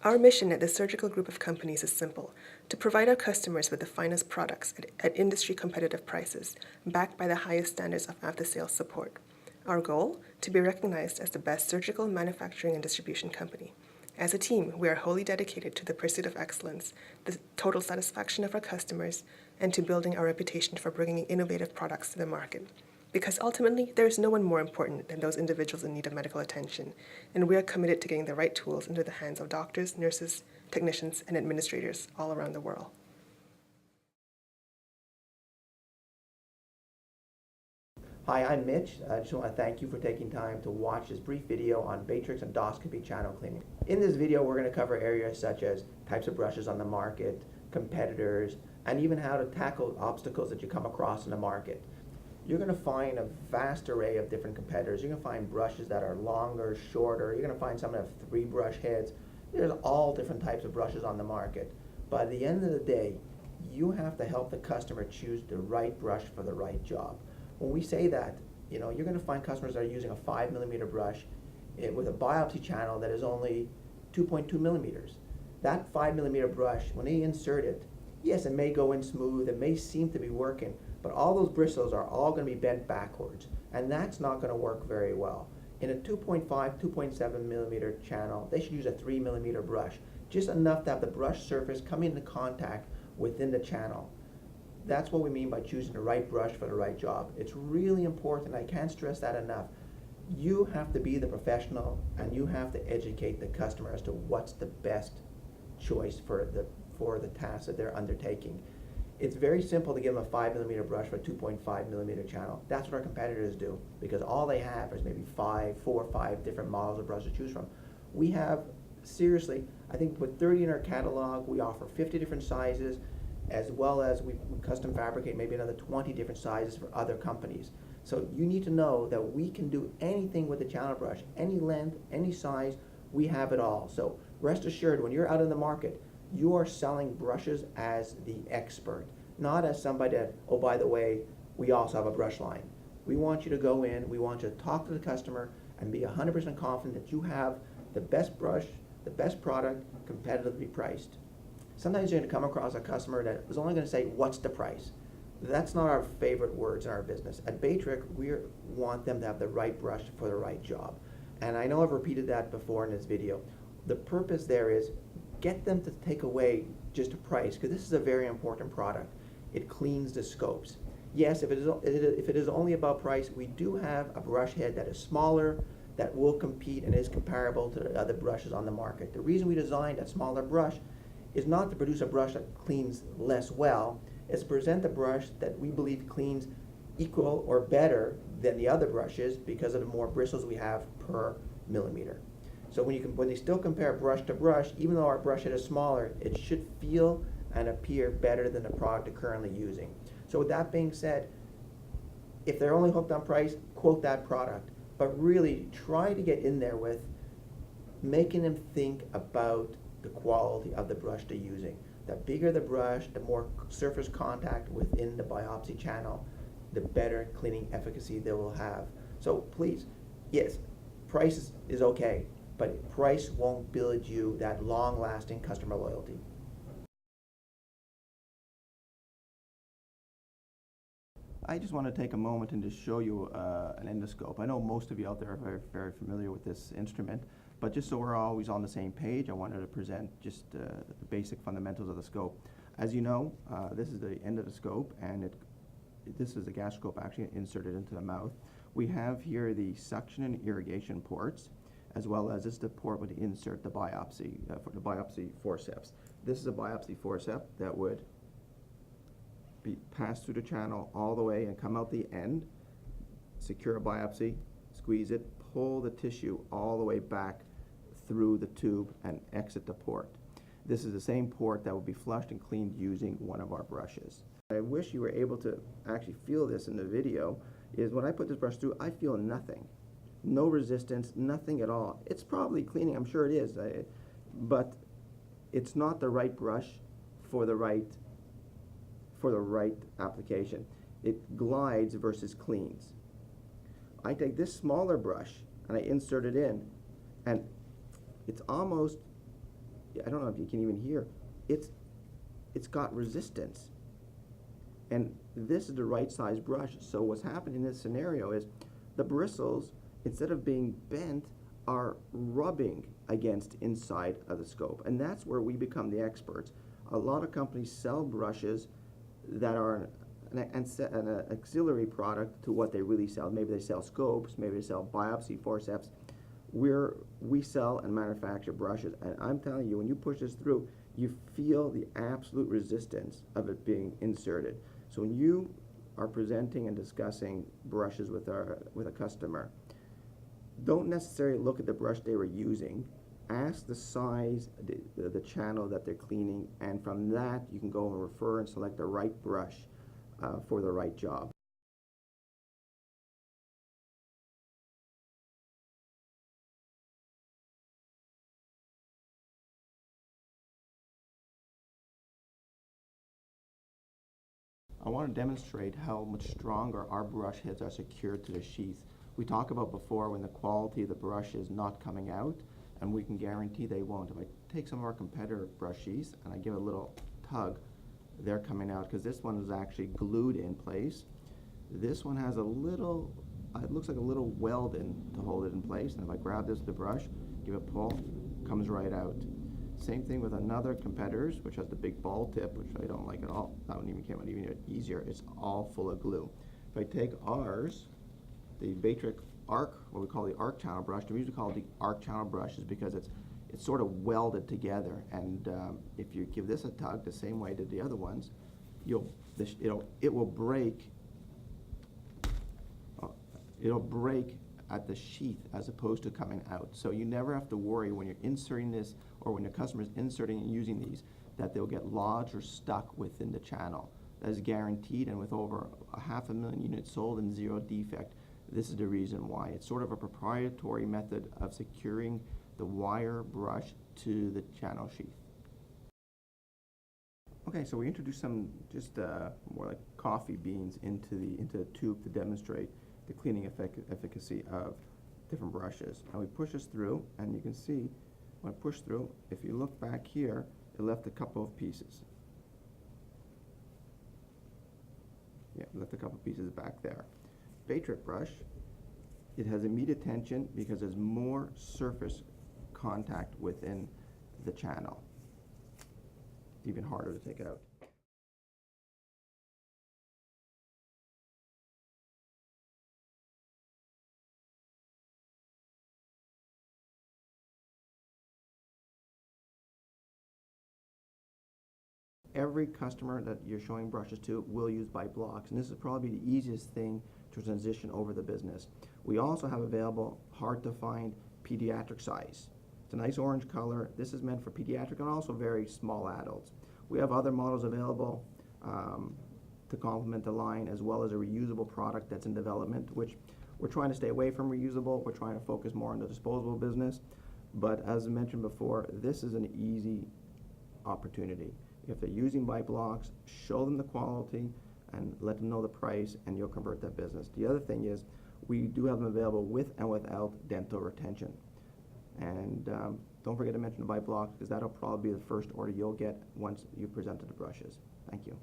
Our mission at the Surgical Group of Companies is simple: to provide our customers with the finest products at industry competitive prices, backed by the highest standards of after-sales support. Our goal? To be recognized as the best surgical manufacturing and distribution company. As a team, we are wholly dedicated to the pursuit of excellence, the total satisfaction of our customers, and to building our reputation for bringing innovative products to the market. Because ultimately, there is no one more important than those individuals in need of medical attention, and we are committed to getting the right tools into the hands of doctors, nurses, technicians, and administrators all around the world. Hi, I'm Mitch. I just want to thank you for taking time to watch this brief video on Batrik's endoscopy channel cleaning. In this video, we're going to cover areas such as types of brushes on the market, competitors, and even how to tackle obstacles that you come across in the market. You're going to find a vast array of different competitors. You're going to find brushes that are longer, shorter. You're going to find some that have 3 brush heads. There's all different types of brushes on the market. But at the end of the day, you have to help the customer choose the right brush for the right job. When we say that, you're going to find customers that are using a 5mm brush with a biopsy channel that is only 2.2 millimeters. That 5mm brush, when they insert it, yes, it may go in smooth, it may seem to be working, but all those bristles are all going to be bent backwards, and that's not going to work very well. In a 2.5, 2.7 millimeter channel, they should use a 3mm brush, just enough to have the brush surface come into contact within the channel. That's what we mean by choosing the right brush for the right job. It's really important. I can't stress that enough. You have to be the professional, and you have to educate the customer as to what's the best choice for the task that they're undertaking. It's very simple to give them a 5mm brush for a 2.5mm channel. That's what our competitors do, because all they have is maybe 4 or 5 different models of brushes to choose from. We have, seriously, I think with 30 in our catalog, we offer 50 different sizes, as well as we custom fabricate maybe another 20 different sizes for other companies. So you need to know that we can do anything with the channel brush, any length, any size, we have it all. So rest assured, when you're out in the market, you are selling brushes as the expert, not as somebody that, oh, by the way, we also have a brush line. We want you to go in, we want you to talk to the customer and be 100% confident that you have the best brush, the best product, competitively priced. Sometimes you're going to come across a customer that is only going to say, what's the price? That's not our favorite words in our business. At Batrik, we want them to have the right brush for the right job. And I know I've repeated that before in this video. The purpose there is get them to take away just a price, because this is a very important product. It cleans the scopes. Yes, if it is only about price, we do have a brush head that is smaller, that will compete and is comparable to the other brushes on the market. The reason we designed a smaller brush is not to produce a brush that cleans less well, it's to present a brush that we believe cleans equal or better than the other brushes because of the more bristles we have per millimeter. So when you still compare brush to brush, even though our brush head is smaller, it should feel and appear better than the product they're currently using. So with that being said, if they're only hooked on price, quote that product. But really try to get in there with making them think about the quality of the brush they're using. The bigger the brush, the more surface contact within the biopsy channel, the better cleaning efficacy they will have. So please, yes, price is okay, but price won't build you that long-lasting customer loyalty. I just want to take a moment and just show you an endoscope. I know most of you out there are very, very familiar with this instrument, but just so we're always on the same page, I wanted to present just the basic fundamentals of the scope. As you know, this is the end of the scope, and this is the gastroscope actually inserted into the mouth. We have here the suction and irrigation ports, as well as this is the port would insert the biopsy, for the biopsy forceps. This is a biopsy forceps that would be passed through the channel all the way and come out the end, secure a biopsy, squeeze it, pull the tissue all the way back through the tube and exit the port. This is the same port that will be flushed and cleaned using one of our brushes. I wish you were able to actually feel this in the video, is when I put this brush through, I feel nothing. No resistance, nothing at all. It's probably cleaning, I'm sure it is, but it's not the right brush for the right application. It glides versus cleans. I take this smaller brush and I insert it in, and I don't know if you can even hear, it's got resistance. And this is the right size brush. So what's happening in this scenario is the bristles, instead of being bent, are rubbing against inside of the scope. And that's where we become the experts. A lot of companies sell brushes that are an auxiliary product to what they really sell. Maybe they sell scopes, maybe they sell biopsy forceps. We sell and manufacture brushes, and I'm telling you, when you push this through, you feel the absolute resistance of it being inserted. So when you are presenting and discussing brushes with a customer, don't necessarily look at the brush they were using. Ask the size, the channel that they're cleaning, and from that you can go and refer and select the right brush for the right job. I want to demonstrate how much stronger our brush heads are secured to the sheath. We talked about before when the quality of the brush is not coming out, and we can guarantee they won't. If I take some of our competitor brush sheaths and I give it a little tug, they're coming out because this one is actually glued in place. This one has a little, it looks like a little weld in to hold it in place, and if I grab this with the brush, give it a pull, comes right out. Same thing with another competitor's, which has the big ball tip, which I don't like at all. That one even came out even easier. It's all full of glue. If I take ours, the Batrik arc, what we call the arc channel brush, we usually call it the arc channel brush is because it's sort of welded together. And if you give this a tug the same way to the other ones, it will break. It'll break at the sheath as opposed to coming out. So you never have to worry when you're inserting this or when your customer is inserting and using these that they'll get lodged or stuck within the channel. That is guaranteed, and with over 500,000 units sold and zero defect, this is the reason why. It's sort of a proprietary method of securing the wire brush to the channel sheath. Okay, so we introduced some just more like coffee beans into the tube to demonstrate the cleaning efficacy of different brushes. And we push this through, and you can see when I push through, if you look back here, it left a couple of pieces. Yeah, it left a couple of pieces back there. Batrik brush, it has immediate tension because there's more surface contact within the channel. It's even harder to take out. Every customer that you're showing brushes to will use bite blocks, and this is probably the easiest thing to transition over the business. We also have available hard to find pediatric size. It's a nice orange color. This is meant for pediatric and also very small adults. We have other models available to complement the line, as well as a reusable product that's in development, which we're trying to stay away from reusable. We're trying to focus more on the disposable business. But as I mentioned before, this is an easy opportunity. If they're using bite blocks, show them the quality and let them know the price, and you'll convert that business. The other thing is we do have them available with and without dental retention. And don't forget to mention the bite blocks, because that'll probably be the first order you'll get once you've presented the brushes. Thank you.